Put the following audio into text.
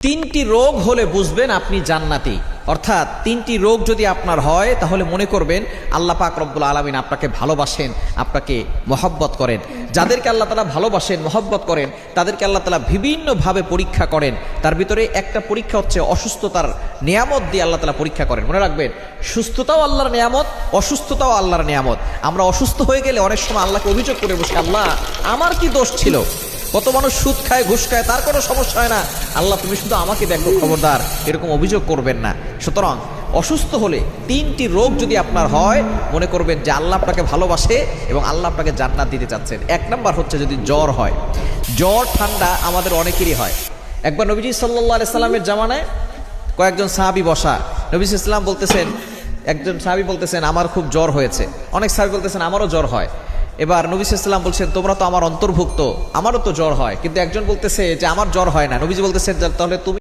তিনটি রোগ হলে বুঝবেন আপনি জান্নাতি। অর্থাৎ তিনটি রোগ যদি আপনার হয় তাহলে মনে করবেন আল্লাহ পাক রব্বুল আলামিন আপনাকে ভালোবাসেন, আপনাকে মহব্বত করেন। যাদেরকে আল্লাহ তাআলা ভালোবাসেন, মহব্বত করেন, তাদেরকে আল্লাহ তাআলা বিভিন্নভাবে পরীক্ষা করেন। তার ভিতরে একটা পরীক্ষা হচ্ছে অসুস্থতার নিয়ামত দিয়ে আল্লাহ তাআলা পরীক্ষা করেন। মনে রাখবেন, সুস্থতাও আল্লাহর নিয়ামত, অসুস্থতাও আল্লাহর নিয়ামত। আমরা অসুস্থ হয়ে গেলে অনেক সময় আল্লাহকে অভিযোগ করে বসি, আল্লাহ আমার কি দোষ ছিল? কত মানুষ সুদ খায়, ঘুষ খায়, তার কোনো সমস্যা হয় না, আল্লাহ তুমি শুধু আমাকে দেখো, খবরদার এরকম অভিযোগ করবেন না। সুতরাং অসুস্থ হলে তিনটি রোগ যদি আপনার হয়, মনে করবেন যে আল্লাহ আপনাকে ভালোবাসে এবং আল্লাহ আপনাকে জান্নাত দিতে চাচ্ছেন। এক নাম্বার হচ্ছে যদি জ্বর হয়। জ্বর ঠান্ডা আমাদের অনেকেরই হয়। একবার নবীজি সাল্লাল্লাহু আলাইহি সাল্লামের জামানায় কয়েকজন সাহাবী বসা, নবী সাল্লাল্লাহু আলাইহি সাল্লাম বলতেছেন, একজন সাহাবী বলতেছেন আমার খুব জ্বর হয়েছে, অনেক সাহাবী বলতেছেন আমারও জ্বর হয়। এবার নবী সাল্লাল্লাহু আলাইহি ওয়াসাল্লাম বলছেন তোমরা তো আমার অন্তর্ভুক্ত, আমারও তো জ্বর হয়। কিন্তু একজন বলতেছে যে আমার জ্বর হয় না। নবীজি বলতেছেন তাহলে তুমি